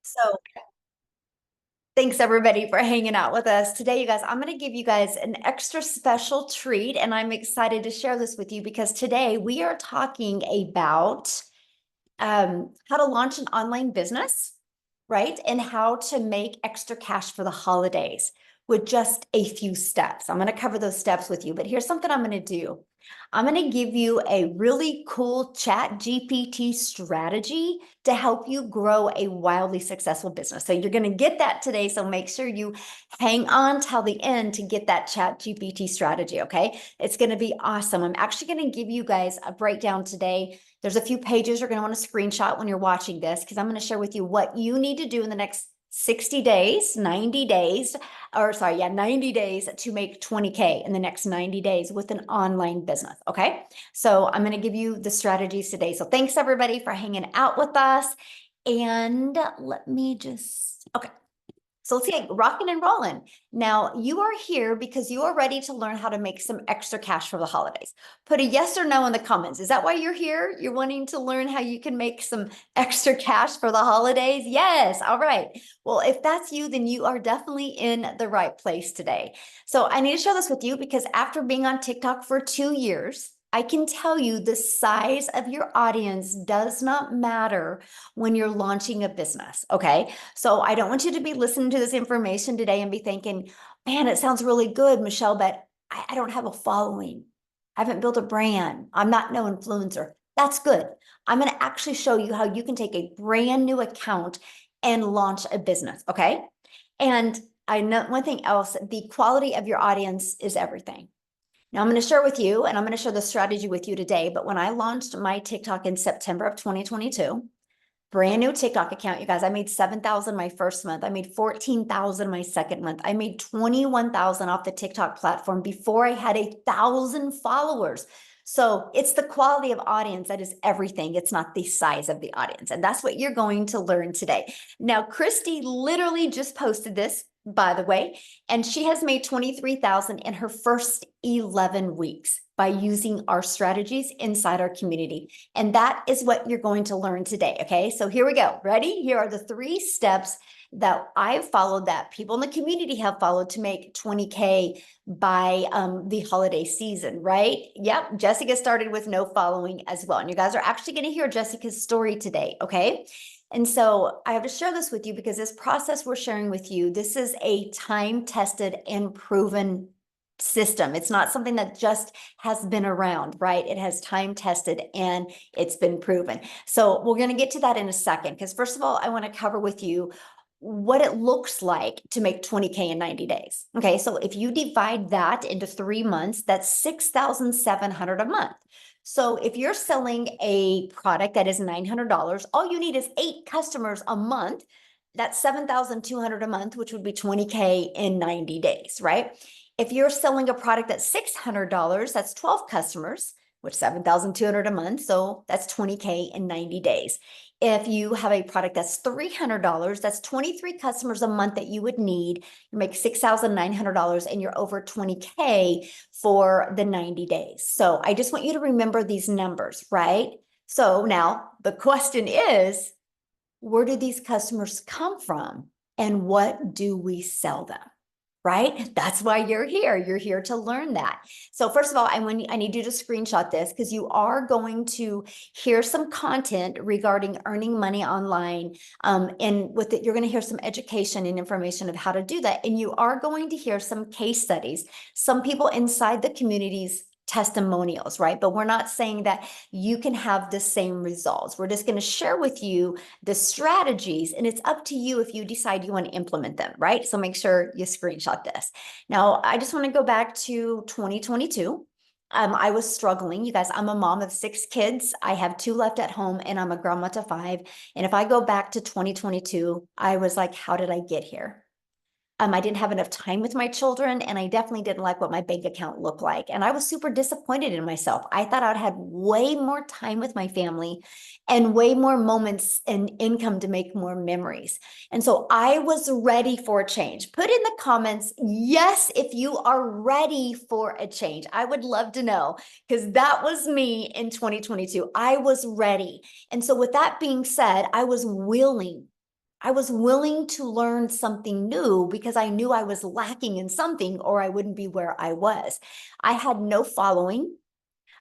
So thanks everybody for hanging out with us today, you guys. I'm going to give you guys an extra special treat, and I'm excited to share this with you because today we are talking about how to launch an online business, right? And how to make extra cash for the holidays with just a few steps. I'm going to cover those steps with you, but here's something I'm going to do. I'm going to give you a really cool chat GPT strategy to help you grow a wildly successful business. So you're going to get that today. So make sure you hang on till the end to get that chat GPT strategy. Okay. It's going to be awesome. I'm actually going to give you guys a breakdown today. There's a few pages you're going to want to screenshot when you're watching this, because I'm going to share with you what you need to do in the next 60 days, 90 days, or sorry, yeah, 90 days to make 20K in the next 90 days with an online business. Okay. So I'm going to give you the strategies today. So thanks everybody for hanging out with us. And let me just, okay. So let's get rocking and rolling. Now, you are here because you are ready to learn how to make some extra cash for the holidays. Put a yes or no in the comments. Is that why you're here? You're wanting to learn how you can make some extra cash for the holidays? Yes. All right. Well, if that's you, then you are definitely in the right place today. So I need to share this with you because after being on TikTok for 2 years, I can tell you the size of your audience does not matter when you're launching a business. Okay. So I don't want you to be listening to this information today and be thinking, man, it sounds really good, Michelle, but I don't have a following. I haven't built a brand. I'm not no influencer. That's good. I'm going to actually show you how you can take a brand new account and launch a business. Okay. And I know one thing else, the quality of your audience is everything. Now I'm going to share with you, and I'm going to share the strategy with you today. But when I launched my TikTok in September of 2022, brand new TikTok account, you guys, I made 7,000 my first month. I made 14,000 my second month. I made 21,000 off the TikTok platform before I had 1,000 followers. So it's the quality of audience that is everything. It's not the size of the audience. And that's what you're going to learn today. Now, Christy literally just posted this, by the way, and she has made 23,000 in her first 11 weeks by using our strategies inside our community. And that is what you're going to learn today. Okay, so here we go. Ready? Here are the 3 steps that I've followed, that people in the community have followed to make 20K by the holiday season, right? Yep, Jessica started with no following as well. And you guys are actually going to hear Jessica's story today, okay? And so I have to share this with you because this process we're sharing with you, this is a time-tested and proven system. It's not something that just has been around, right? It has time tested and it's been proven. So we're going to get to that in a second, because first of all, I want to cover with you what it looks like to make 20K in 90 days. Okay, so if you divide that into 3 months, that's 6,700 a month. So if you're selling a product that is $900, all you need is 8 customers a month. That's 7,200 a month, which would be 20K in 90 days, right? If you're selling a product that's $600, that's 12 customers, which 7,200 a month. So that's 20K in 90 days. If you have a product that's $300, that's 23 customers a month that you would need. You make $6,900 and you're over 20K for the 90 days. So I just want you to remember these numbers, right? So now the question is, where do these customers come from and what do we sell them? Right? That's why you're here. You're here to learn that. So first of all, I need you to screenshot this because you are going to hear some content regarding earning money online. And with it, you're going to hear some education and information of how to do that. And you are going to hear some case studies, some people inside the communities testimonials, right? But we're not saying that you can have the same results. We're just going to share with you the strategies, and it's up to you if you decide you want to implement them, right? So make sure you screenshot this. Now, I just want to go back to 2022. I was struggling. You guys, I'm a mom of 6 kids. I have 2 left at home and I'm a grandma to 5. And if I go back to 2022, I was like, how did I get here? I didn't have enough time with my children, and I definitely didn't like what my bank account looked like. And I was super disappointed in myself. I thought I'd had way more time with my family and way more moments and income to make more memories. And so I was ready for a change. Put in the comments, yes, if you are ready for a change. I would love to know, because that was me in 2022. I was ready. And so with that being said, I was willing I was willing to learn something new because I knew I was lacking in something or I wouldn't be where I was. I had no following.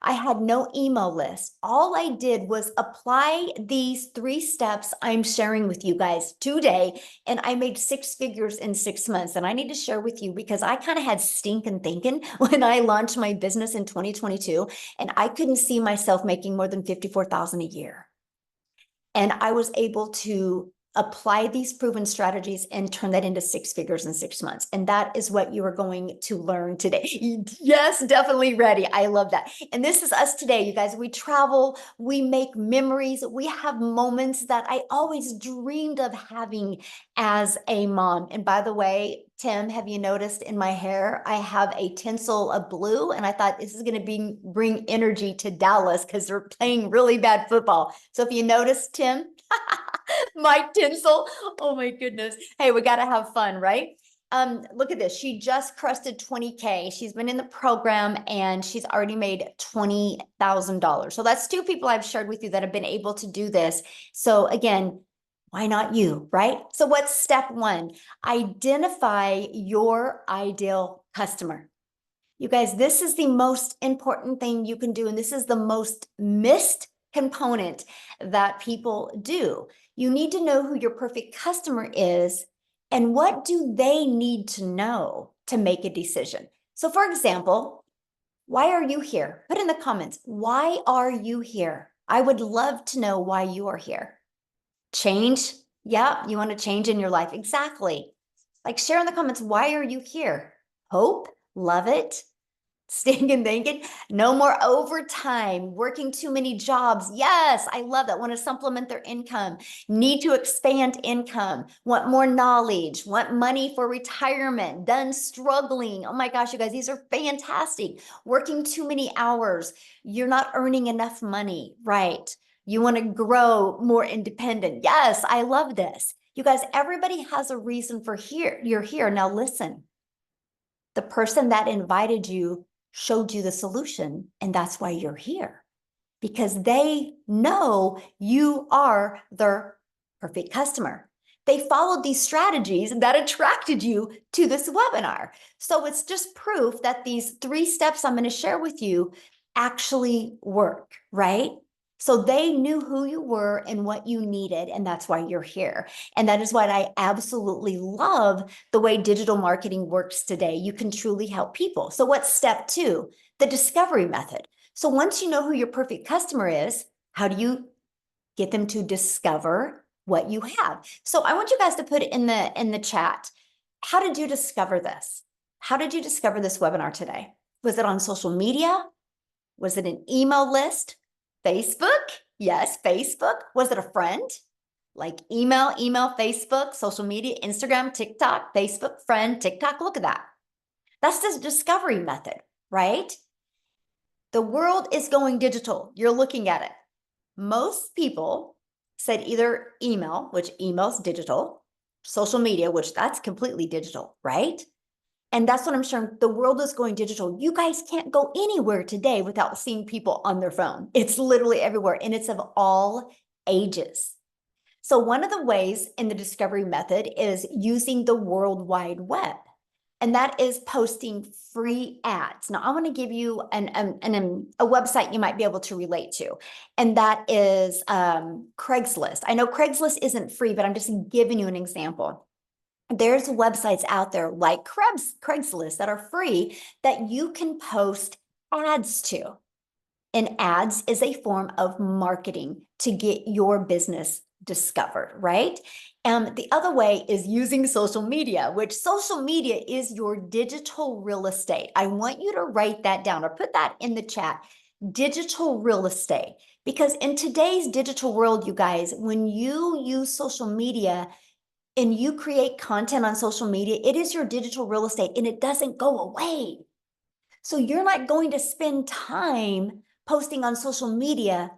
I had no email list. All I did was apply these 3 steps I'm sharing with you guys today, and I made 6 figures in 6 months. And I need to share with you because I kind of had stinking thinking when I launched my business in 2022, and I couldn't see myself making more than 54,000 a year. And I was able to apply these proven strategies and turn that into 6 figures in 6 months. And that is what you are going to learn today. Yes, definitely ready. I love that. And this is us today, you guys. We travel, we make memories, we have moments that I always dreamed of having as a mom. And by the way, Tim, have you noticed in my hair, I have a tinsel of blue, and I thought this is going to bring energy to Dallas because they're playing really bad football. So if you notice, Tim, my tinsel, oh my goodness. Hey, we got to have fun, right? Look at this. She just crusted 20K. She's been in the program and she's already made $20,000. So that's 2 people I've shared with you that have been able to do this. So again, why not you, right? So what's step 1? Identify your ideal customer. You guys, this is the most important thing you can do, and this is the most missed component that people do. You need to know who your perfect customer is and what do they need to know to make a decision. So for example, why are you here? Put in the comments, why are you here? I would love to know why you are here. Change. Yeah, you want to change in your life. Exactly. Like share in the comments, why are you here? Hope, love it. Stinking thinking, no more overtime, working too many jobs. Yes, I love that. Want to supplement their income, need to expand income, want more knowledge, want money for retirement, done struggling. Oh my gosh, you guys, these are fantastic. Working too many hours, you're not earning enough money, right? You want to grow more independent. Yes, I love this. You guys, everybody has a reason for here. You're here. Now listen, the person that invited you showed you the solution, and that's why you're here, because they know you are their perfect customer. They followed these strategies that attracted you to this webinar. So it's just proof that these 3 steps I'm going to share with you actually work, right? So they knew who you were and what you needed, and that's why you're here. And that is what I absolutely love the way digital marketing works today. You can truly help people. So what's step 2? The discovery method. So once you know who your perfect customer is, how do you get them to discover what you have? So I want you guys to put in the chat, how did you discover this? How did you discover this webinar today? Was it on social media? Was it an email list? Facebook? Yes, Facebook. Was it a friend? Like email, Facebook, social media, Instagram, TikTok, Facebook, friend, TikTok. Look at that. That's the discovery method, right? The world is going digital. You're looking at it. Most people said either email, which email's digital, social media, which that's completely digital, right? And that's what I'm sharing. The world is going digital. You guys can't go anywhere today without seeing people on their phone. It's literally everywhere, and it's of all ages. So one of the ways in the discovery method is using the World Wide Web, and that is posting free ads. Now, I want to give you a website you might be able to relate to, and that is Craigslist. I know Craigslist isn't free, but I'm just giving you an example. There's websites out there like Craigslist that are free that you can post ads to. And ads is a form of marketing to get your business discovered, right? And the other way is using social media, which social media is your digital real estate. I want you to write that down or put that in the chat, digital real estate. Because in today's digital world, you guys, when you use social media, and you create content on social media, it is your digital real estate and it doesn't go away. So you're not going to spend time posting on social media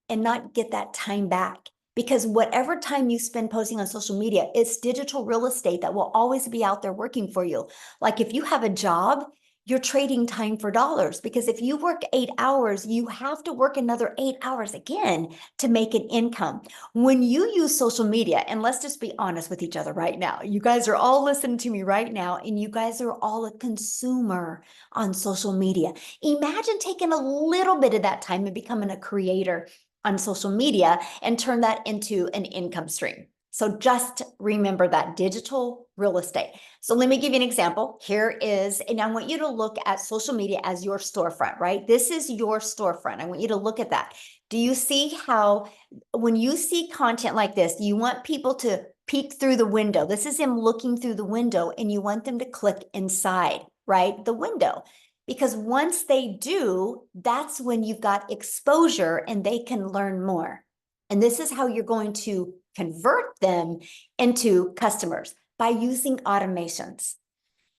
and not get that time back, because whatever time you spend posting on social media, it's digital real estate that will always be out there working for you. Like if you have a job, you're trading time for dollars, because if you work 8 hours, you have to work another 8 hours again to make an income. When you use social media, and let's just be honest with each other right now, you guys are all listening to me right now, and you guys are all a consumer on social media. Imagine taking a little bit of that time and becoming a creator on social media and turn that into an income stream. So just remember that, digital real estate. So let me give you an example. Here is, and I want you to look at social media as your storefront, right? This is your storefront. I want you to look at that. Do you see how when you see content like this, you want people to peek through the window? This is him looking through the window, and you want them to click inside, right? The window. Because once they do, that's when you've got exposure and they can learn more. And this is how you're going to convert them into customers, by using automations.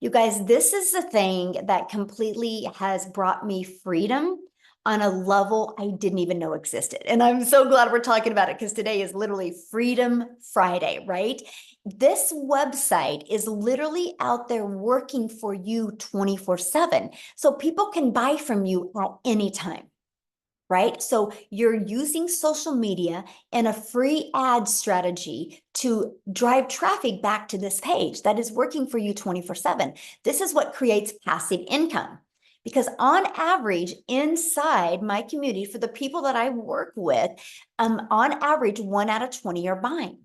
You guys, this is the thing that completely has brought me freedom on a level I didn't even know existed. And I'm so glad we're talking about it, because today is literally Freedom Friday, right? This website is literally out there working for you 24/7. So people can buy from you at any time, right? So you're using social media and a free ad strategy to drive traffic back to this page that is working for you 24/7. This is what creates passive income. Because on average, inside my community, for the people that I work with, on average, 1 out of 20 are buying.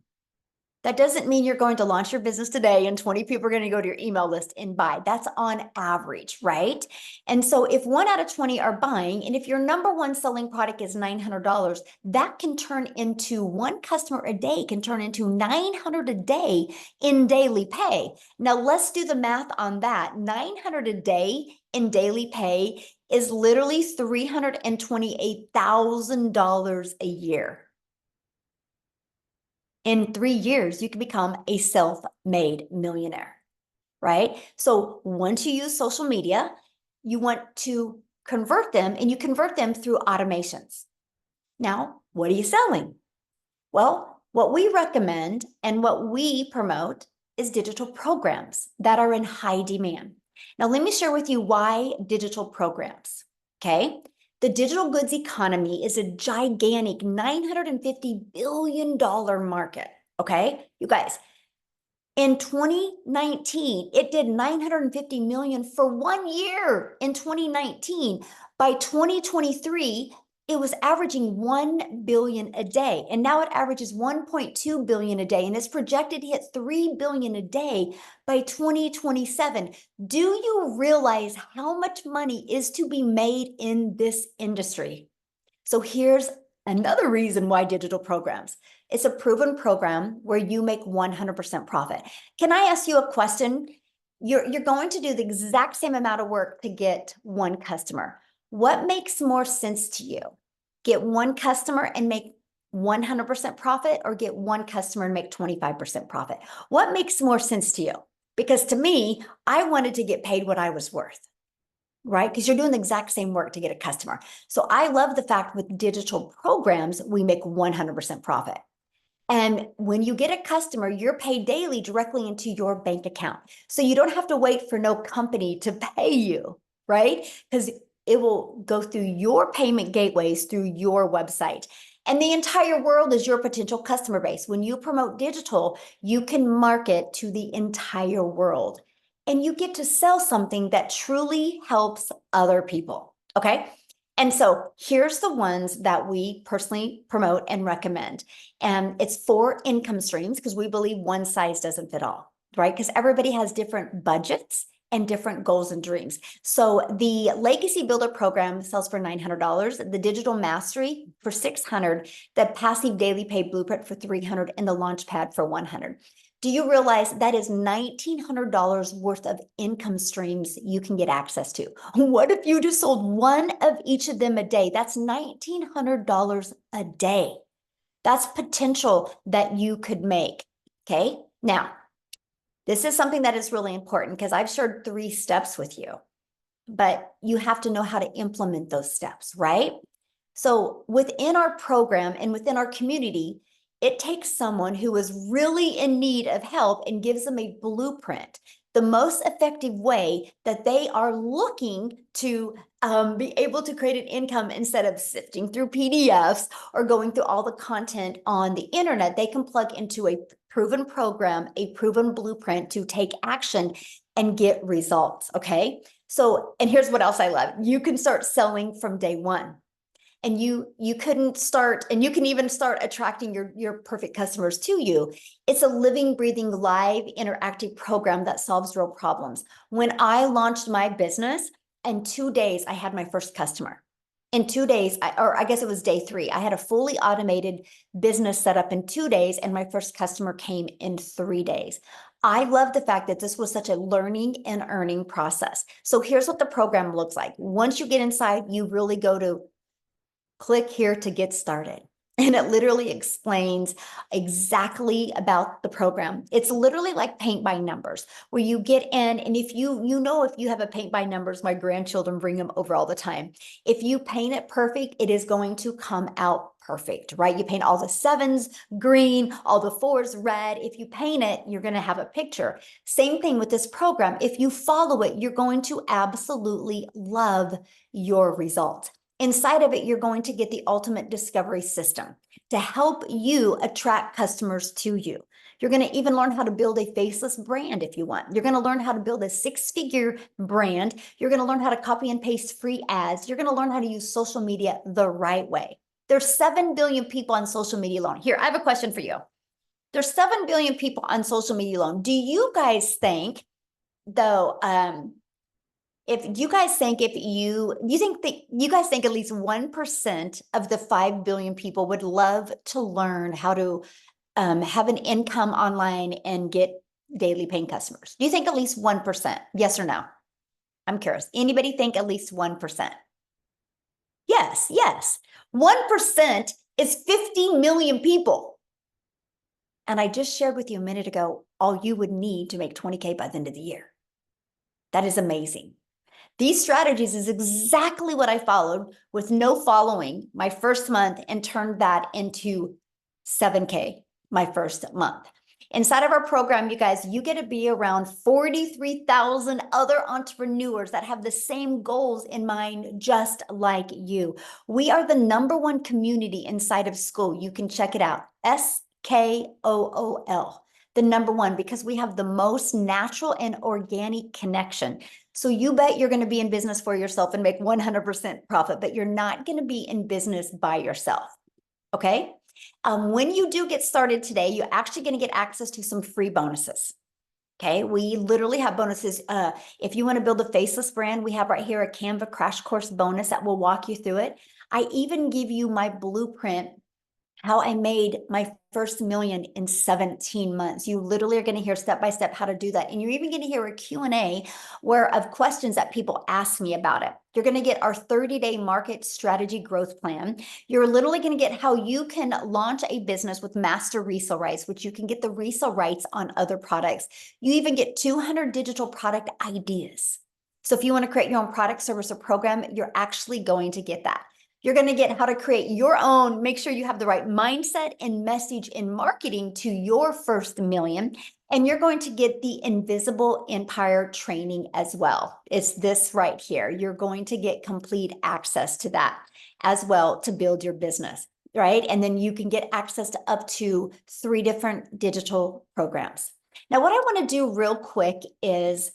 That doesn't mean you're going to launch your business today and 20 people are going to go to your email list and buy. That's on average, right? And so if 1 out of 20 are buying, and if your number one selling product is $900, that can turn into, one customer a day can turn into $900 a day in daily pay. Now let's do the math on that. $900 a day in daily pay is literally $328,000 a year. In 3 years, you can become a self-made millionaire, right? So once you use social media, you want to convert them, and you convert them through automations. Now, what are you selling? Well, what we recommend and what we promote is digital programs that are in high demand. Now, let me share with you why digital programs, okay? The digital goods economy is a gigantic $950 billion market, okay? You guys, in 2019, it did 950 million for 1 year in 2019. By 2023, it was averaging 1 billion a day, and now it averages 1.2 billion a day, and it's projected to hit 3 billion a day by 2027. Do you realize how much money is to be made in this industry? So here's another reason why digital programs. It's a proven program where you make 100% profit. Can I ask you a question? You're going to do the exact same amount of work to get one customer. What makes more sense to you? Get one customer and make 100% profit, or get one customer and make 25% profit? What makes more sense to you? Because to me, I wanted to get paid what I was worth, right? Because you're doing the exact same work to get a customer. So I love the fact with digital programs, we make 100% profit. And when you get a customer, you're paid daily directly into your bank account. So you don't have to wait for no company to pay you, right? Because it will go through your payment gateways through your website. And the entire world is your potential customer base. When you promote digital, you can market to the entire world, and you get to sell something that truly helps other people, okay? And so here's the ones that we personally promote and recommend. And it's 4 income streams, because we believe one size doesn't fit all, right? Because everybody has different budgets and different goals and dreams. So the Legacy Builder program sells for $900, the Digital Mastery for $600, the Passive Daily Pay Blueprint for $300, and the Launchpad for $100. Do you realize that is $1,900 worth of income streams you can get access to? What if you just sold one of each of them a day? That's $1,900 a day. That's potential that you could make, okay? Now, this is something that is really important, because I've shared 3 steps with you, but you have to know how to implement those steps, right? So within our program and within our community, it takes someone who is really in need of help and gives them a blueprint the most effective way that they are looking to be able to create an income instead of sifting through PDFs or going through all the content on the internet. They can plug into a proven program, a proven blueprint to take action and get results. Okay. So, and here's what else I love. You can start selling from day one. And you couldn't start, and you can even start attracting your perfect customers to you. It's a living, breathing, live, interactive program that solves real problems. When I launched my business, in 2 days, I had my first customer. In 2 days, or I guess it was day 3, I had a fully automated business set up in 2 days, and my first customer came in 3 days. I love the fact that this was such a learning and earning process. So here's what the program looks like. Once you get inside, you really go to click here to get started. And it literally explains exactly about the program. It's literally like paint by numbers, where you get in, and if if you have a paint by numbers, my grandchildren bring them over all the time. If you paint it perfect, it is going to come out perfect, right? You paint all the 7s green, all the 4s red. If you paint it, you're going to have a picture. Same thing with this program. If you follow it, you're going to absolutely love your result. Inside of it, you're going to get the ultimate discovery system to help you attract customers to you. You're going to even learn how to build a faceless brand if you want. You're going to learn how to build a 6-figure brand. You're going to learn how to copy and paste free ads. You're going to learn how to use social media the right way. There's 7 billion people on social media alone. Here, I have a question for you. There's 7 billion people on social media alone. Do you guys think, though, if you guys think at least 1% of the 5 billion people would love to learn how to have an income online and get daily paying customers? Do you think at least 1%? Yes or no? I'm curious. Anybody think at least 1%? Yes, yes. 1% is 50 million people. And I just shared with you a minute ago, all you would need to make 20K by the end of the year. That is amazing. These strategies is exactly what I followed with no following my first month and turned that into 7K my first month. Inside of our program, you guys, you get to be around 43,000 other entrepreneurs that have the same goals in mind, just like you. We are the #1 community inside of school. You can check it out, SKOOL, the #1, because we have the most natural and organic connection. So you bet you're going to be in business for yourself and make 100% profit, but you're not going to be in business by yourself. Okay. When you do get started today, you're actually going to get access to some free bonuses. Okay. We literally have bonuses. If you want to build a faceless brand, we have right here a Canva crash course bonus that will walk you through it. I even give you my blueprint, how I made my first million in 17 months. You literally are going to hear step-by-step how to do that. And you're even going to hear a Q&A of questions that people ask me about it. You're going to get our 30-day market strategy growth plan. You're literally going to get how you can launch a business with master resale rights, which you can get the resale rights on other products. You even get 200 digital product ideas. So if you want to create your own product, service, or program, you're actually going to get that. You're going to get how to create your own, make sure you have the right mindset and message in marketing to your first million. And you're going to get the Invisible Empire training as well. It's this right here. You're going to get complete access to that as well to build your business, right? And then you can get access to up to 3 different digital programs. Now, what I want to do real quick is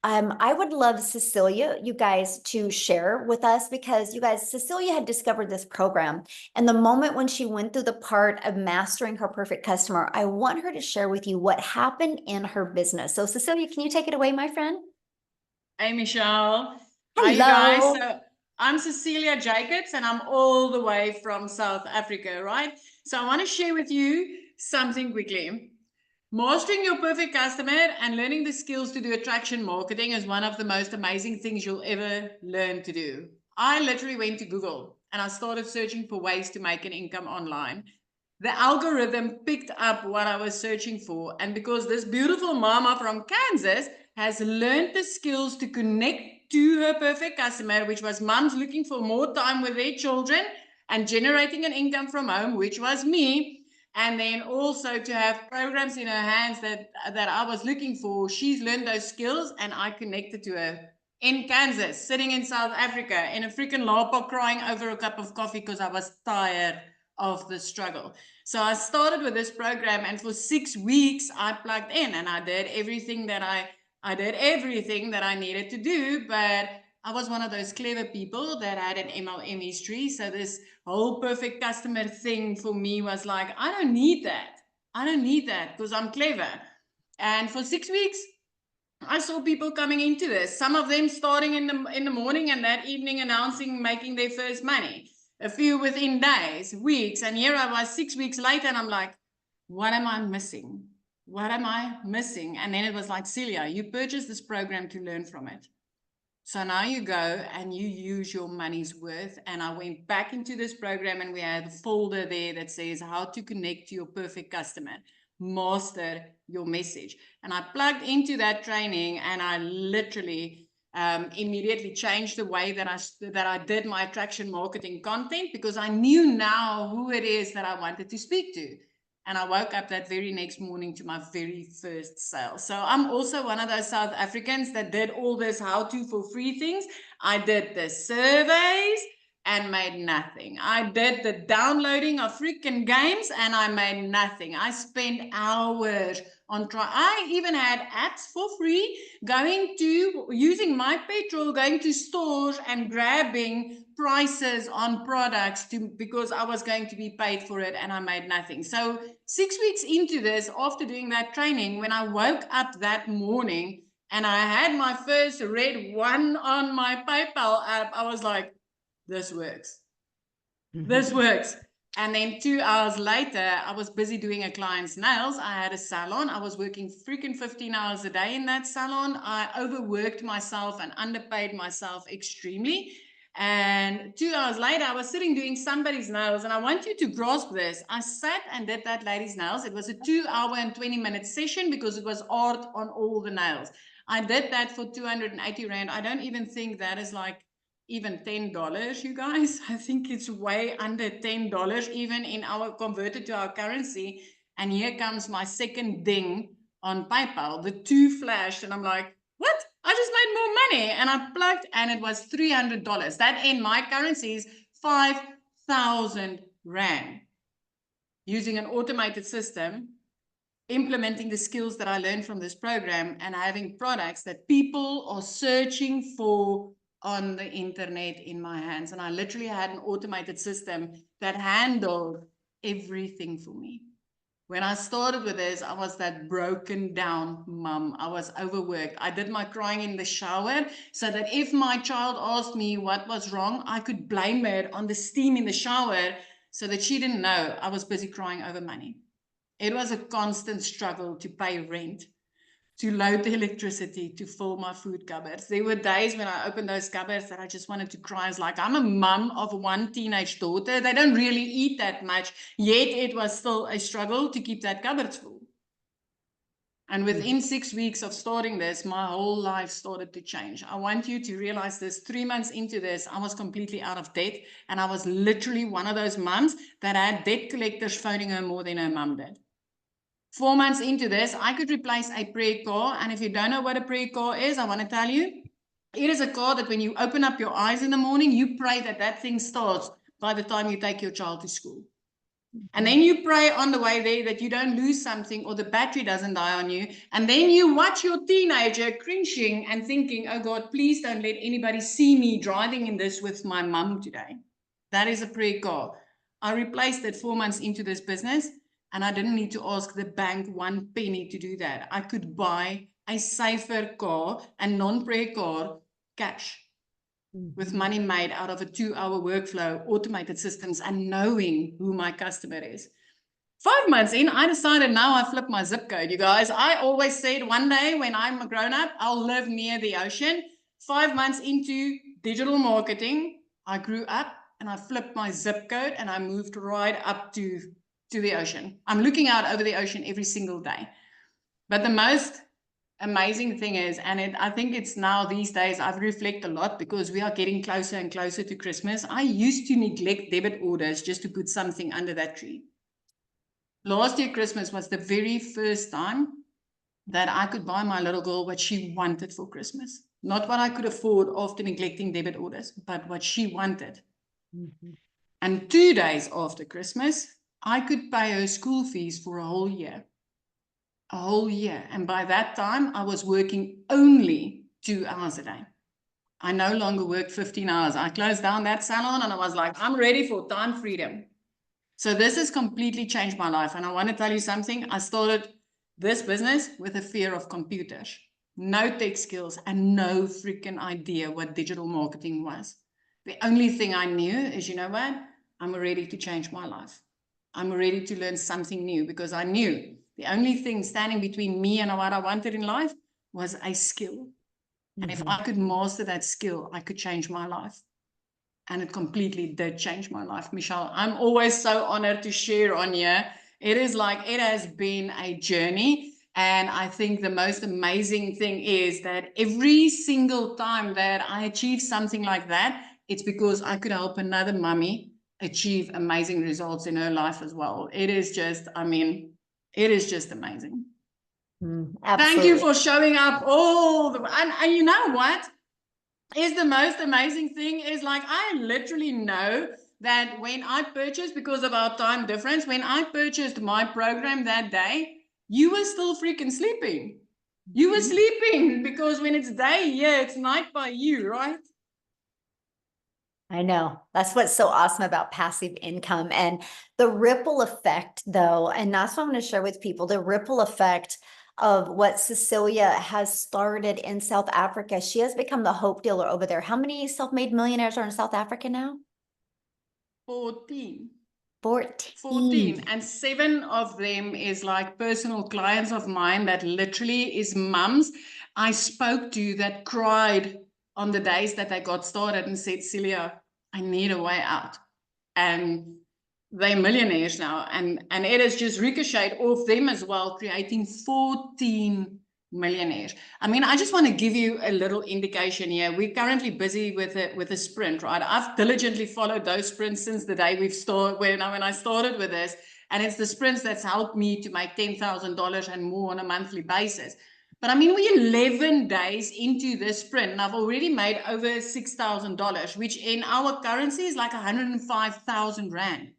I would love Cecilia, you guys, to share with us, because you guys, Cecilia had discovered this program. And the moment when she went through the part of mastering her perfect customer, I want her to share with you what happened in her business. So Cecilia, can you take it away, my friend? Hey, Michelle. Hello. Hi, you guys. So I'm Cecilia Jacobs, and I'm all the way from South Africa, right? So I want to share with you something quickly. Mastering your perfect customer and learning the skills to do attraction marketing is one of the most amazing things you'll ever learn to do. I literally went to Google and I started searching for ways to make an income online. The algorithm picked up what I was searching for, and because this beautiful mama from Kansas has learned the skills to connect to her perfect customer, which was moms looking for more time with their children and generating an income from home, which was me, And then also to have programs in her hands that I was looking for. She's learned those skills, and I connected to her in Kansas, sitting in South Africa, in a freaking lapa, crying over a cup of coffee because I was tired of the struggle. So I started with this program, and for 6 weeks I plugged in, and I did everything that I did everything that I needed to do, but I was one of those clever people that had an MLM history. So this whole perfect customer thing for me was like, I don't need that. I don't need that because I'm clever. And for 6 weeks, I saw people coming into this. Some of them starting in the morning, and that evening announcing making their first money. A few within days, weeks, and here I was 6 weeks later, and I'm like, what am I missing? What am I missing? And then it was like, Celia, you purchased this program to learn from it. So now you go and you use your money's worth. And I went back into this program, and we had a folder there that says how to connect to your perfect customer, master your message. And I plugged into that training, and I literally immediately changed the way that I did my attraction marketing content, because I knew now who it is that I wanted to speak to. And I woke up that very next morning to my very first sale. So I'm also one of those South Africans that did all this how-to for free things. I did the surveys and made nothing. I did the downloading of freaking games, and I made nothing. I spent hours on I even had apps for free, using my petrol, going to stores and grabbing prices on products because I was going to be paid for it, and I made nothing. So 6 weeks into this, after doing that training, when I woke up that morning and I had my first red one on my PayPal app, I was like, this works. This works. And then 2 hours later, I was busy doing a client's nails. I had a salon. I was working freaking 15 hours a day in that salon. I overworked myself and underpaid myself extremely. And 2 hours later, I was sitting doing somebody's nails. And I want you to grasp this. I sat and did that lady's nails. It was a 2 hour and 20-minute session because it was art on all the nails. I did that for 280 Rand. I don't even think that is like even $10, you guys. I think it's way under $10, even in our converted to our currency. And here comes my second ding on PayPal. The 2 flashed, and I'm like, what? I just made more money. And I plugged, and it was $300. That in my currency is 5,000 Rand. Using an automated system, implementing the skills that I learned from this program, and having products that people are searching for on the internet in my hands. And I literally had an automated system that handled everything for me. When I started with this, I was that broken down mom. I was overworked. I did my crying in the shower so that if my child asked me what was wrong, I could blame it on the steam in the shower so that she didn't know I was busy crying over money. It was a constant struggle to pay rent, to load the electricity, to fill my food cupboards. There were days when I opened those cupboards that I just wanted to cry. It's like, I'm a mum of one teenage daughter. They don't really eat that much, yet it was still a struggle to keep that cupboard full. And within 6 weeks of starting this, my whole life started to change. I want you to realize this. 3 months into this, I was completely out of debt. And I was literally one of those mums that had debt collectors phoning her more than her mum did. 4 months into this, I could replace a prayer car. And if you don't know what a prayer car is, I want to tell you, it is a car that when you open up your eyes in the morning, you pray that that thing starts by the time you take your child to school. And then you pray on the way there that you don't lose something or the battery doesn't die on you. And then you watch your teenager cringing and thinking, oh God, please don't let anybody see me driving in this with my mum today. That is a prayer car. I replaced it 4 months into this business. And I didn't need to ask the bank 1 penny to do that. I could buy a safer car, a non-prayer car, cash, with money made out of a 2-hour workflow, automated systems, and knowing who my customer is. 5 months in, I decided now I flip my zip code, you guys. I always said one day when I'm a grown-up, I'll live near the ocean. 5 months into digital marketing, I grew up and I flipped my zip code and I moved right up to the ocean. I'm looking out over the ocean every single day. But the most amazing thing is, and I think it's now these days, I've reflected a lot because we are getting closer and closer to Christmas. I used to neglect debit orders just to put something under that tree. Last year, Christmas was the very first time that I could buy my little girl what she wanted for Christmas. Not what I could afford after neglecting debit orders, but what she wanted. Mm-hmm. And 2 days after Christmas, I could pay her school fees for a whole year. A whole year. And by that time, I was working only 2 hours a day. I no longer worked 15 hours. I closed down that salon and I was like, I'm ready for time freedom. So this has completely changed my life. And I want to tell you something. I started this business with a fear of computers, no tech skills, and no freaking idea what digital marketing was. The only thing I knew is, you know what? I'm ready to change my life. I'm ready to learn something new because I knew the only thing standing between me and what I wanted in life was a skill. And if I could master that skill, I could change my life. And it completely did change my life, Michelle. I'm always so honored to share on here. It is like, it has been a journey. And I think the most amazing thing is that every single time that I achieve something like that, it's because I could help another mummy achieve amazing results in her life as well. It is just, I mean, it is just amazing. Thank you Absolutely. for showing up all the, and you know what? Is the most amazing thing is like I literally know that when I purchased, because of our time difference, when I purchased my program that day, you were still freaking sleeping. You were sleeping because when it's day here, it's night by you, right? I know. That's what's so awesome about passive income and the ripple effect, though. And that's what I'm going to share with people, the ripple effect of what Cecilia has started in South Africa. She has become the hope dealer over there. How many self-made millionaires are in South Africa now? 14. 14. And 7 of them is like personal clients of mine that literally is mums I spoke to that cried on the days that they got started and said, Celia, I need a way out. And they're millionaires now. And it has just ricocheted off them as well, creating 14 millionaires. I mean, I just want to give you a little indication here. We're currently busy with a sprint, right? I've diligently followed those sprints since the day we've started, when I started with this. And it's the sprints that's helped me to make $10,000 and more on a monthly basis. But I mean, we're 11 days into this sprint, and I've already made over $6,000, which in our currency is like 105,000 Rand.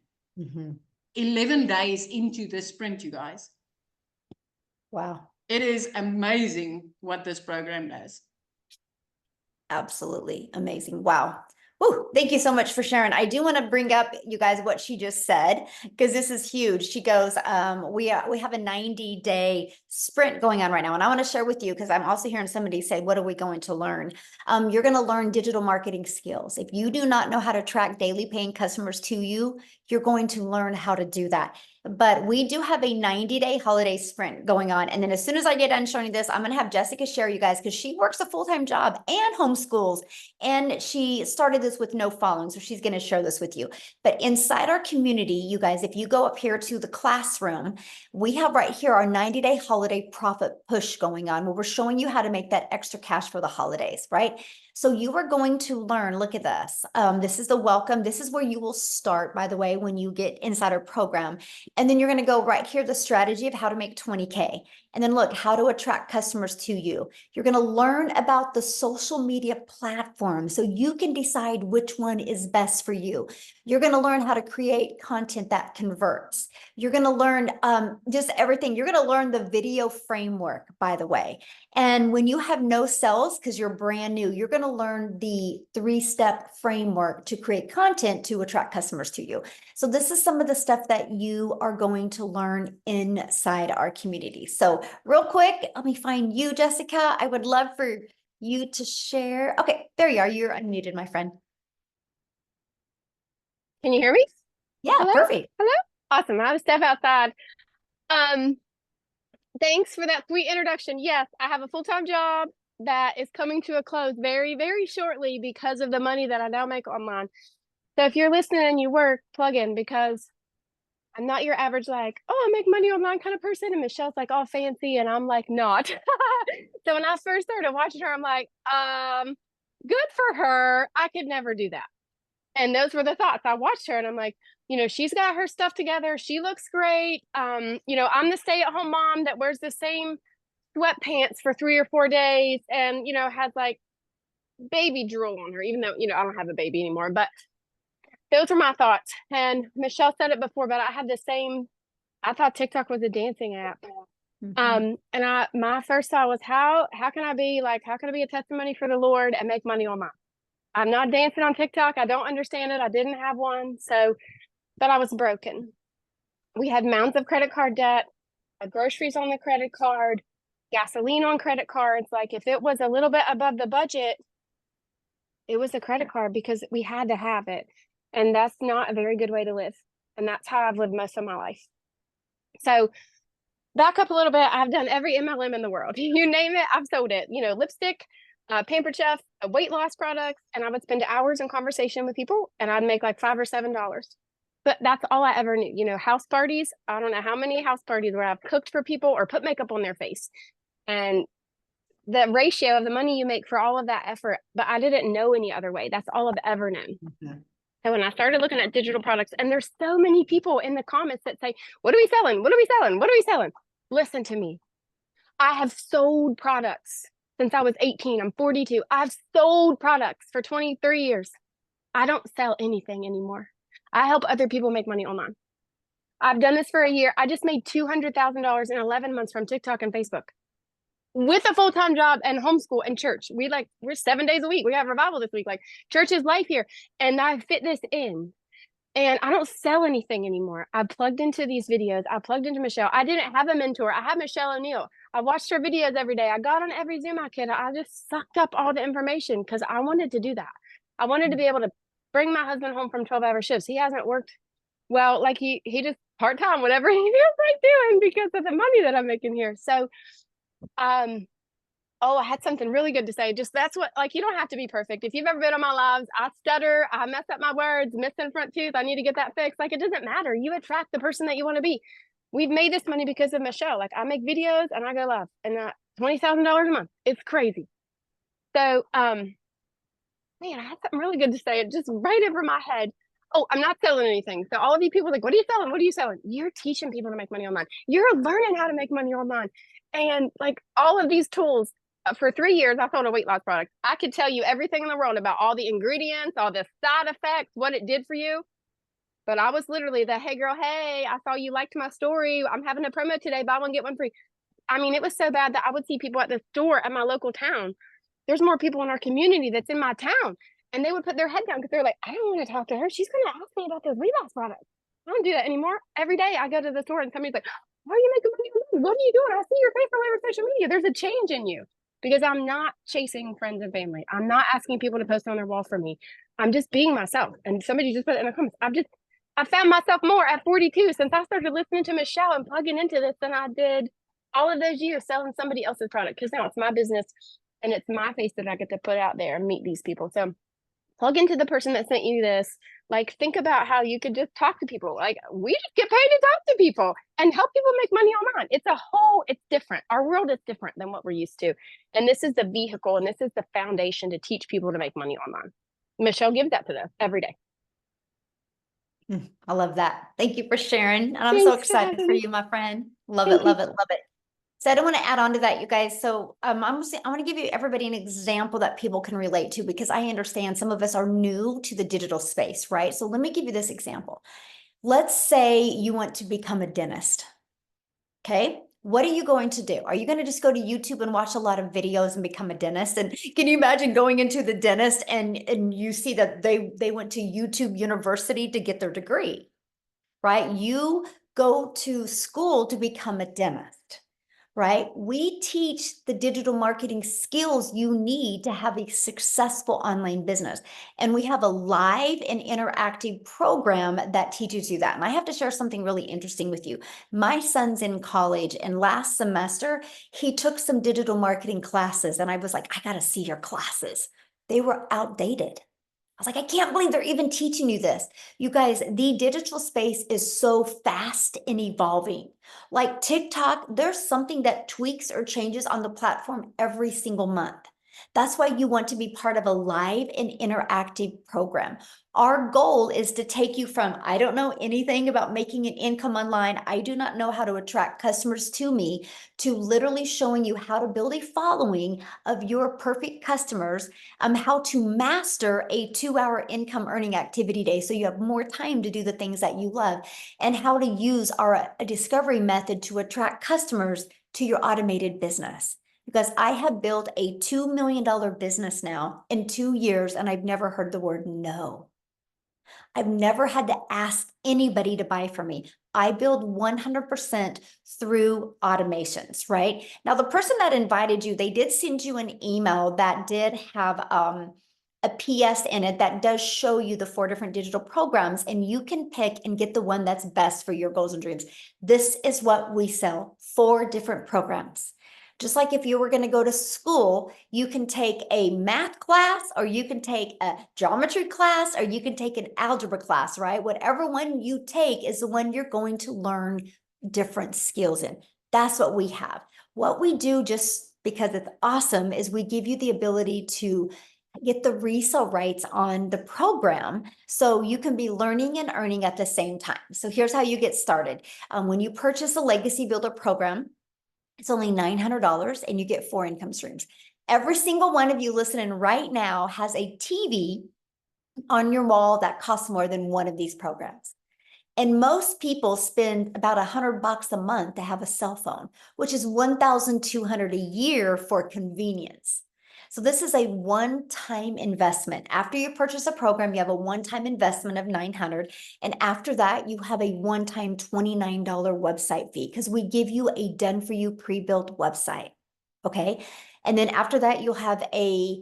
11 days into this sprint, you guys. Wow. It is amazing what this program does. Absolutely amazing. Wow. Woo, thank you so much for sharing. I do want to bring up, you guys, what she just said, because this is huge. She goes, we have a 90-day sprint going on right now. And I want to share with you, because I'm also hearing somebody say, what are we going to learn? You're going to learn digital marketing skills. If you do not know how to track daily paying customers to you, you're going to learn how to do that. But we do have a 90-day holiday sprint going on. And then as soon as I get done showing this, I'm going to have Jessica share, you guys, because she works a full-time job and homeschools. And she started this with no following. So she's going to share this with you. But inside our community, you guys, if you go up here to the classroom, we have right here our 90-day holiday profit push going on, where we're showing you how to make that extra cash for the holidays, right? So you are going to learn, look at this. This is the welcome. This is where you will start, by the way, when you get inside our program. And then you're going to go right here, the strategy of how to make 20K. And then look, how to attract customers to you. You're going to learn about the social media platform so you can decide which one is best for you. You're going to learn how to create content that converts. You're going to learn just everything. You're going to learn the video framework, by the way. And when you have no sales, because you're brand new, you're going to learn the 3-step framework to create content to attract customers to you. So this is some of the stuff that you are going to learn inside our community. So real quick, let me find you, Jessica. I would love for you to share. Okay, there you are. You're unmuted, my friend. Can you hear me? Yeah, Hello? perfect. Hello? Awesome. I have to step outside. Thanks for that sweet introduction. Yes, I have a full-time job that is coming to a close very, very shortly because of the money that I now make online. So if you're listening and you work, plug in, because I'm not your average, like, oh, I make money online kind of person. And Michelle's like all fancy and I'm like not. So when I first started watching her, I'm like, good for her. I could never do that. And those were the thoughts. I watched her and I'm like, You know, she's got her stuff together. She looks great. You know, I'm the stay-at-home mom that wears the same sweatpants for 3 or 4 days and, you know, has like baby drool on her, even though, you know, I don't have a baby anymore. But those are my thoughts. And Michelle said it before, but I had the same, I thought TikTok was a dancing app. And my first thought was how can I be a testimony for the Lord and make money online? I'm not dancing on TikTok. I don't understand it. I didn't have one. So, but I was broken. We had mounds of credit card debt, groceries on the credit card, gasoline on credit cards. Like if it was a little bit above the budget, it was a credit card because we had to have it. And that's not a very good way to live. And that's how I've lived most of my life. So back up a little bit. I've done every MLM in the world. You name it, I've sold it. You know, lipstick, Pampered Chef, weight loss products. And I would spend hours in conversation with people and I'd make like $5 or $7. But that's all I ever knew. You know, house parties. I don't know how many house parties where I've cooked for people or put makeup on their face. And the ratio of the money you make for all of that effort, but I didn't know any other way. That's all I've ever known. So when I started looking at digital products, and there's so many people in the comments that say, what are we selling? What are we selling? What are we selling? Listen to me. I have sold products since I was 18. I'm 42. I've sold products for 23 years. I don't sell anything anymore. I help other people make money online. I've done this for a year. I just made $200,000 in 11 months from TikTok and Facebook with a full-time job and homeschool and church. We're 7 days a week. We have revival this week. Like church is life here. And I fit this in. And I don't sell anything anymore. I plugged into these videos. I plugged into Michelle. I didn't have a mentor. I had Michelle O'Neill. I watched her videos every day. I got on every Zoom I could. I just sucked up all the information because I wanted to do that. I wanted to be able to bring my husband home from 12-hour shifts. He hasn't worked well, like he just part-time, whatever he feels like doing because of the money that I'm making here. So oh, I had something really good to say. Just that's what, like, you don't have to be perfect. If you've ever been on my lives, I stutter, I mess up my words, missing front tooth, I need to get that fixed. Like, it doesn't matter. You attract the person that you want to be. We've made this money because of Michelle. Like, I make videos and I go live, and $20,000 a month. It's crazy. So, man, I had something really good to say. It just right over my head. Oh, I'm not selling anything. So all of you people are like, what are you selling? What are you selling? You're teaching people to make money online. You're learning how to make money online. And like all of these tools, for 3 years, I sold a weight loss product. I could tell you everything in the world about all the ingredients, all the side effects, what it did for you. But I was literally the, hey girl, hey, I saw you liked my story. I'm having a promo today, buy one, get one free. I mean, it was so bad that I would see people at the store at my local town. There's more people in our community that's in my town. And they would put their head down because they're like, I don't want to talk to her. She's going to ask me about those weight loss products. I don't do that anymore. Every day I go to the store and somebody's like, why are you making money? What are you doing? I see your face all over social media. There's a change in you. Because I'm not chasing friends and family. I'm not asking people to post on their wall for me. I'm just being myself. And somebody just put it in the comments. I found myself more at 42 since I started listening to Michelle and plugging into this than I did all of those years selling somebody else's product. Because now it's my business and it's my face that I get to put out there and meet these people. So plug into the person that sent you this. Like, think about how you could just talk to people. Like, we just get paid to talk to people and help people make money online. It's different. Our world is different than what we're used to. And this is the vehicle and this is the foundation to teach people to make money online. Michelle gives that to them every day. I love that. Thank you for sharing. And I'm so excited for you, my friend. Love it, love it, love it. So I don't want to add on to that, you guys. So I want to give you everybody an example that people can relate to, because I understand some of us are new to the digital space, right? So let me give you this example. Let's say you want to become a dentist. Okay. What are you going to do? Are you going to just go to YouTube and watch a lot of videos and become a dentist? And can you imagine going into the dentist and you see that they went to YouTube University to get their degree, right? You go to school to become a dentist, right? We teach the digital marketing skills you need to have a successful online business. And we have a live and interactive program that teaches you that. And I have to share something really interesting with you. My son's in college, and last semester, he took some digital marketing classes. And I was like, I got to see your classes. They were outdated. I was like, I can't believe they're even teaching you this. You guys, the digital space is so fast and evolving. Like TikTok, there's something that tweaks or changes on the platform every single month. That's why you want to be part of a live and interactive program. Our goal is to take you from, I don't know anything about making an income online, I do not know how to attract customers to me, to literally showing you how to build a following of your perfect customers, how to master a 2-hour income earning activity day so you have more time to do the things that you love, and how to use our discovery method to attract customers to your automated business. Because I have built a $2 million business now in 2 years, and I've never heard the word no. I've never had to ask anybody to buy from me. I build 100% through automations, right? Now, the person that invited you, they did send you an email that did have a PS in it that does show you the 4 different digital programs, and you can pick and get the one that's best for your goals and dreams. This is what we sell, 4 different programs. Just like if you were going to go to school, you can take a math class, or you can take a geometry class, or you can take an algebra class, right? Whatever one you take is the one you're going to learn different skills in. That's what we have. What we do, just because it's awesome, is we give you the ability to get the resale rights on the program so you can be learning and earning at the same time. So here's how you get started. When you purchase a Legacy Builder program, it's only $900 and you get 4 income streams. Every single one of you listening right now has a TV on your wall that costs more than one of these programs. And most people spend about $100 a month to have a cell phone, which is $1,200 a year for convenience. So this is a one-time investment. After you purchase a program, you have a one-time investment of $900. And after that, you have a one-time $29 website fee, because we give you a done-for-you pre-built website. Okay. And then after that, you'll have a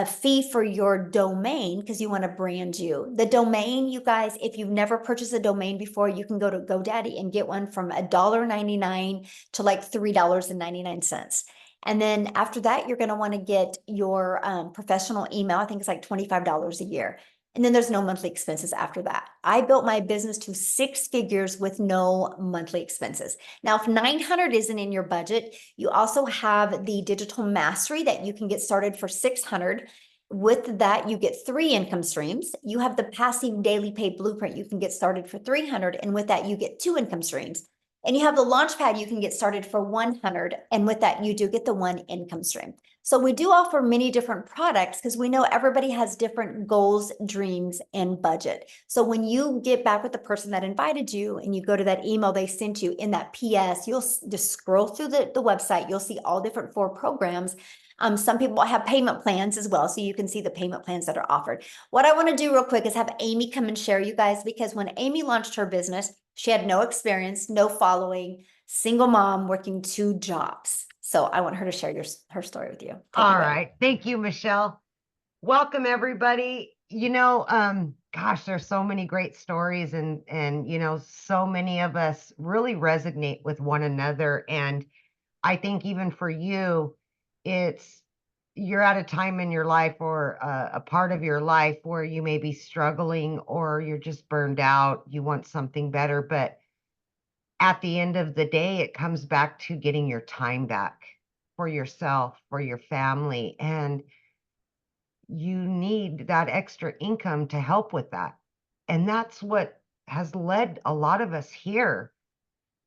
fee for your domain, because you want to brand you. The domain, you guys, if you've never purchased a domain before, you can go to GoDaddy and get one from $1.99 to like $3.99. And then after that, you're going to want to get your professional email. I think it's like $25 a year. And then there's no monthly expenses after that. I built my business to 6 figures with no monthly expenses. Now, if 900 isn't in your budget, you also have the digital mastery that you can get started for 600. With that, you get 3 income streams. You have the passive daily pay blueprint. You can get started for 300. And with that, you get 2 income streams. And you have the Launchpad, you can get started for 100. And with that, you do get the 1 income stream. So we do offer many different products because we know everybody has different goals, dreams, and budget. So when you get back with the person that invited you and you go to that email they sent you, in that PS, you'll just scroll through the website. You'll see all different 4 programs. Some people have payment plans as well, so you can see the payment plans that are offered. What I want to do real quick is have Amy come and share, you guys, because when Amy launched her business, she had no experience, no following, single mom working 2 jobs. So I want her to share her story with you. All right. Thank you, Michelle. Welcome, everybody. Gosh, there's so many great stories, and so many of us really resonate with one another. And I think even for you, you're at a time in your life, or a part of your life, where you may be struggling, or you're just burned out. You want something better, but at the end of the day, it comes back to getting your time back for yourself, for your family, and you need that extra income to help with that. And that's what has led a lot of us here.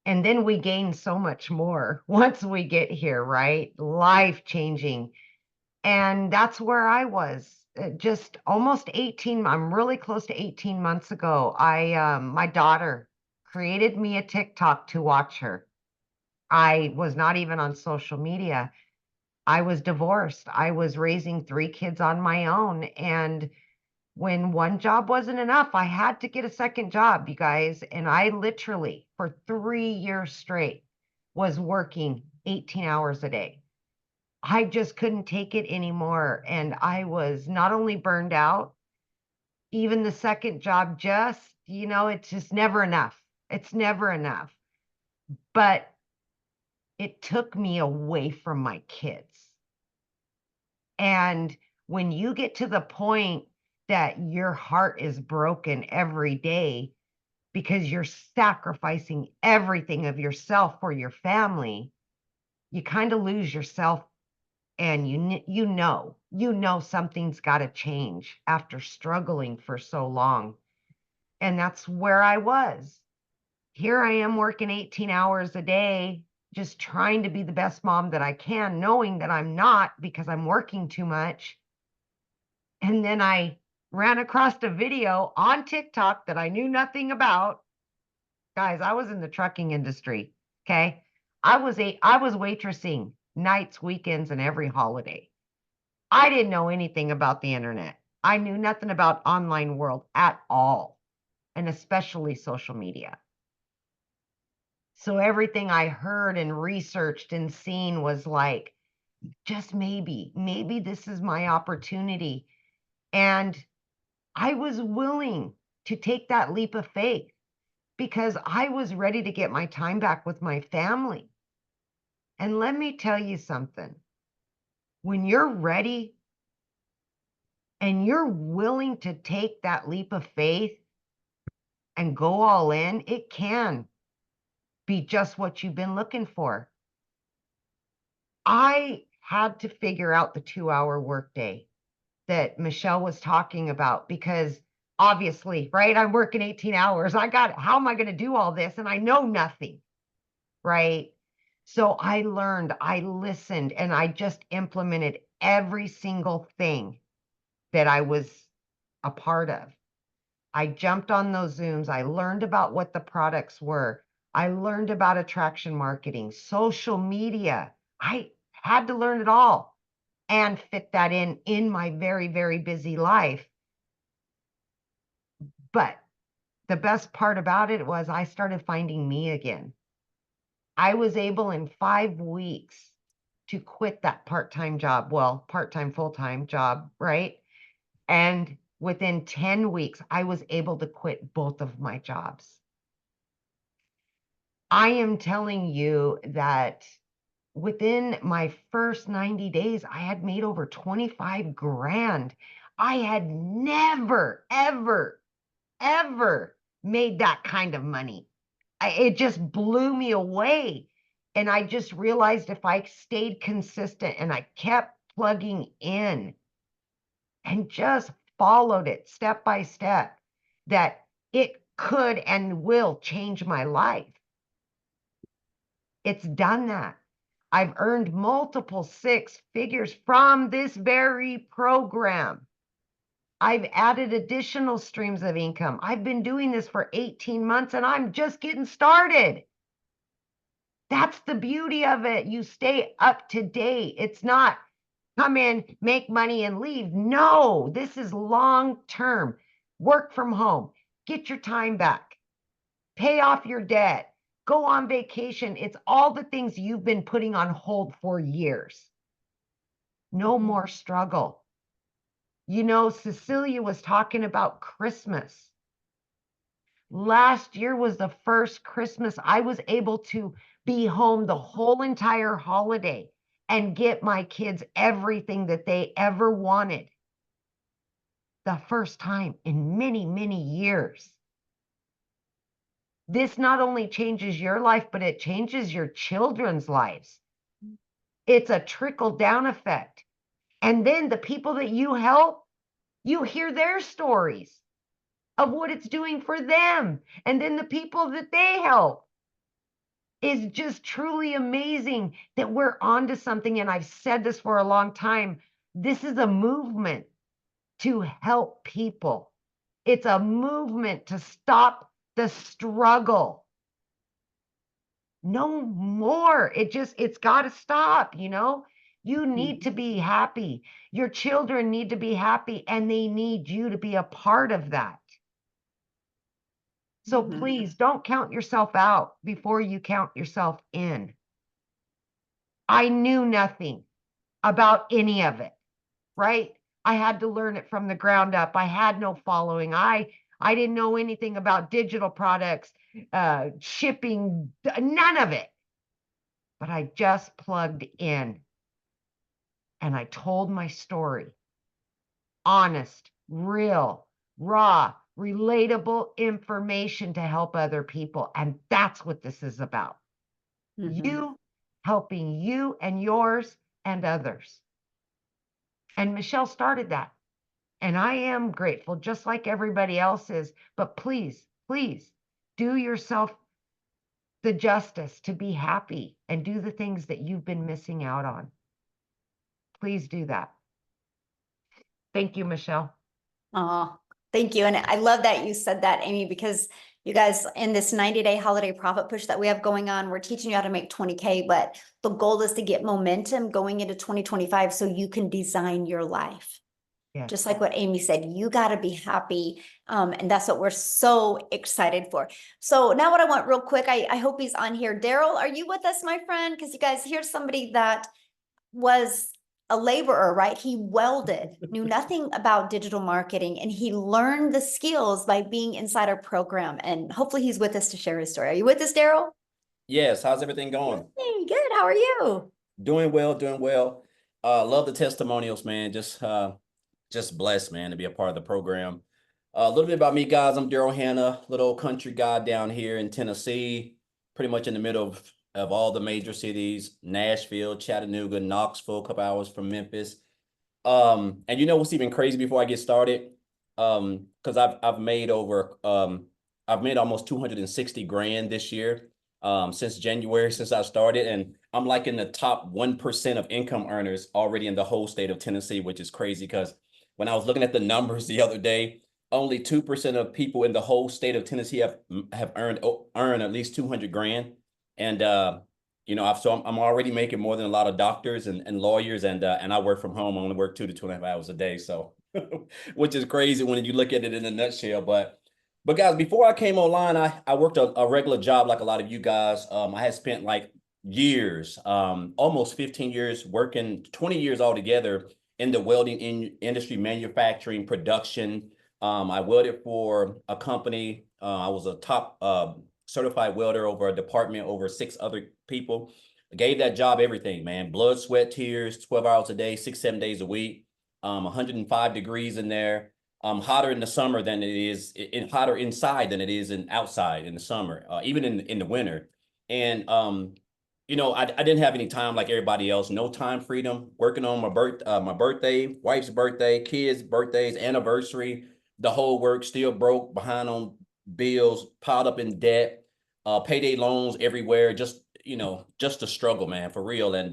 And then we gain so much more once we get here, right? Life changing. And that's where I was just almost 18. I'm really close to 18 months ago. My daughter created me a TikTok to watch her. I was not even on social media. I was divorced. I was raising 3 kids on my own. And when one job wasn't enough, I had to get a second job, you guys. And I literally, for 3 years straight, was working 18 hours a day. I just couldn't take it anymore. And I was not only burned out, even the second job, it's just never enough. It's never enough. But it took me away from my kids. And when you get to the point that your heart is broken every day because you're sacrificing everything of yourself for your family, you kind of lose yourself and you know something's got to change after struggling for so long. And that's where I was. Here I am working 18 hours a day, just trying to be the best mom that I can, knowing that I'm not because I'm working too much. And then I ran across a video on TikTok that I knew nothing about. Guys, I was in the trucking industry. Okay. I was waitressing nights, weekends, and every holiday. I didn't know anything about the internet. I knew nothing about online world at all, and especially social media. So everything I heard and researched and seen was like, just maybe this is my opportunity. And I was willing to take that leap of faith because I was ready to get my time back with my family. And let me tell you something. When you're ready and you're willing to take that leap of faith and go all in, it can be just what you've been looking for. I had to figure out the 2-hour workday that Michelle was talking about because obviously, right? I'm working 18 hours. How am I going to do all this? And I know nothing, right? So I learned, I listened, and I just implemented every single thing that I was a part of. I jumped on those Zooms. I learned about what the products were. I learned about attraction marketing, social media. I had to learn it all and fit that in my very, very busy life. But the best part about it was I started finding me again. I was able in 5 weeks to quit that part-time job, well, part-time, full-time job, right? And within 10 weeks, I was able to quit both of my jobs. I am telling you that within my first 90 days, I had made over 25 grand. I had never, ever, ever made that kind of money. It just blew me away. And I just realized if I stayed consistent and I kept plugging in and just followed it step by step, that it could and will change my life. It's done that. I've earned multiple 6 figures from this very program. I've added additional streams of income. I've been doing this for 18 months and I'm just getting started. That's the beauty of it. You stay up to date. It's not come in, make money and leave. No, this is long term. Work from home, get your time back, pay off your debt, go on vacation. It's all the things you've been putting on hold for years. No more struggle. You know, Cecilia was talking about Christmas. Last year was the first Christmas I was able to be home the whole entire holiday and get my kids everything that they ever wanted. The first time in many, many years. This not only changes your life, but it changes your children's lives. It's a trickle-down effect. And then the people that you help, you hear their stories of what it's doing for them. And then the people that they help. Is just truly amazing that we're onto something. And I've said this for a long time. This is a movement to help people. It's a movement to stop the struggle. No more. It's got to stop, you know? You need to be happy. Your children need to be happy, and they need you to be a part of that. So please don't count yourself out before you count yourself in. I knew nothing about any of it, right? I had to learn it from the ground up. I had no following. I didn't know anything about digital products, shipping, none of it. But I just plugged in and I told my story. Honest, real, raw, relatable information to help other people. And that's what this is about. You helping you and yours and others. And Michelle started that. And I am grateful, just like everybody else is. But please, please do yourself the justice to be happy and do the things that you've been missing out on. Please do that. Thank you, Michelle. Oh, thank you. And I love that you said that, Amy, because you guys, in this 90-day holiday profit push that we have going on, we're teaching you how to make 20K, but the goal is to get momentum going into 2025 so you can design your life. Yes. Just like what Amy said, you got to be happy. And that's what we're so excited for. So now what I want real quick, I hope he's on here. Daryl, are you with us, my friend? Because you guys, here's somebody that was a laborer, right? He welded, knew nothing about digital marketing, and he learned the skills by being inside our program. And hopefully he's with us to share his story. Are you with us, Daryl? Yes, how's everything going? Hey, good. How are you? Doing well, doing well. Love the testimonials, man. Just blessed, man, to be a part of the program. A little bit about me, guys. I'm Daryl Hanna, little old country guy down here in Tennessee, pretty much in the middle of all the major cities, Nashville, Chattanooga, Knoxville, a couple hours from Memphis. And you know what's even crazy before I get started? Because I've made almost 260 grand this year. Since January, since I started, and I'm like in the top 1% of income earners already in the whole state of Tennessee, which is crazy because when I was looking at the numbers the other day, only 2% of people in the whole state of Tennessee have earned at least 200 grand. And you know, I'm already making more than a lot of doctors and lawyers, and I work from home. I only work 2 to 2.5 hours a day, so which is crazy when you look at it in a nutshell. But guys, before I came online, I worked a regular job like a lot of you guys. I had spent like years, almost 15 years working, 20 years altogether in the welding industry, manufacturing, production. I welded for a company. I was a top certified welder over a department, over 6 other people. I gave that job everything, man. Blood, sweat, tears, 12 hours a day, 6, 7 days a week, 105 degrees in there. Hotter in the summer than it is hotter inside than it is outside in the summer, even in the winter. And you know, I didn't have any time like everybody else. No time freedom. Working on my birthday, wife's birthday, kids' birthdays, anniversary, the whole work. Still broke, behind on bills, piled up in debt, payday loans everywhere. Just just a struggle, man, for real. And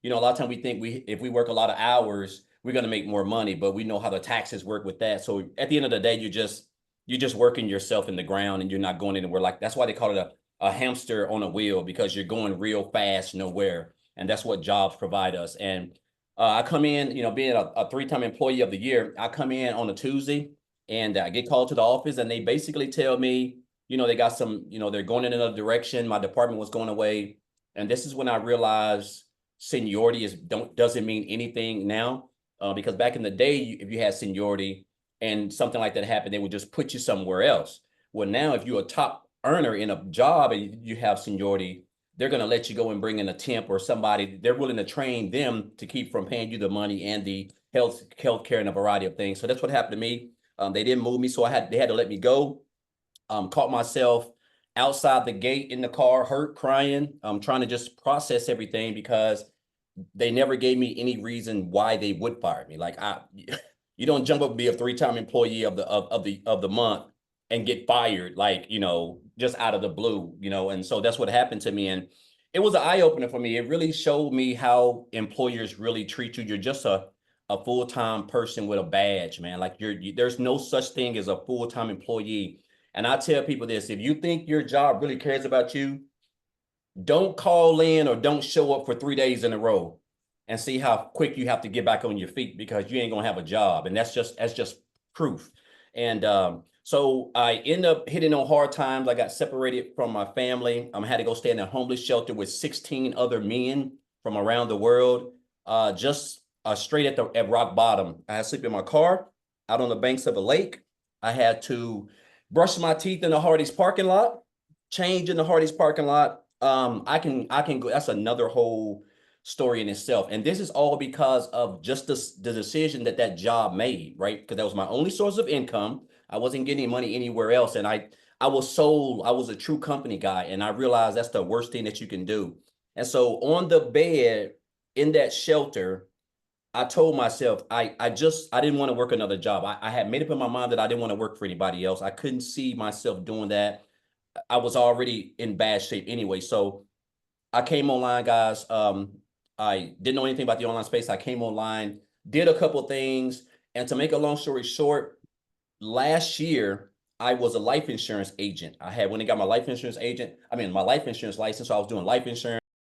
you know, a lot of times we think if we work a lot of hours, we're going to make more money, but we know how the taxes work with that. So at the end of the day, you're just working yourself in the ground and you're not going anywhere. Like that's why they call it a hamster on a wheel, because you're going real fast nowhere. And that's what jobs provide us. And I come in, you know, being a 3-time employee of the year, I come in on a Tuesday and I get called to the office and they basically tell me, you know, they got some, you know, they're going in another direction. My department was going away. And this is when I realized seniority doesn't mean anything now. Because back in the day, if you had seniority and something like that happened, they would just put you somewhere else. Well, now if you're a top earner in a job and you have seniority, they're going to let you go and bring in a temp or somebody. They're willing to train them to keep from paying you the money and the health care and a variety of things. So that's what happened to me. They didn't move me, so they had to let me go. Caught myself outside the gate in the car, hurt, crying. Trying to just process everything because they never gave me any reason why they would fire me. Like you don't jump up and be a 3-time employee of the month and get fired, like, you know, just out of the blue, you know. And so that's what happened to me. And it was an eye opener for me. It really showed me how employers really treat you. You're just a full-time person with a badge, man. Like there's no such thing as a full-time employee. And I tell people this: if you think your job really cares about you, don't call in or don't show up for 3 days in a row and see how quick you have to get back on your feet, because you ain't gonna have a job. And that's just proof. And so I end up hitting on hard times. I got separated from my family. I had to go stay in a homeless shelter with 16 other men from around the world. Just straight at rock bottom. I had to sleep in my car out on the banks of a lake. I had to brush my teeth in the Hardee's parking lot, change in the Hardee's parking lot. I can go. That's another whole story in itself. And this is all because of just the decision that job made, right? Because that was my only source of income. I wasn't getting money anywhere else. And I was a true company guy. And I realized that's the worst thing that you can do. And so on the bed in that shelter, I told myself I didn't want to work another job. I had made up in my mind that I didn't want to work for anybody else. I couldn't see myself doing that. I was already in bad shape anyway. So I came online, guys. I didn't know anything about the online space. I came online, did a couple things, and to make a long story short, last year I was a life insurance agent. I had when I got my life insurance license, so I was doing life insurance.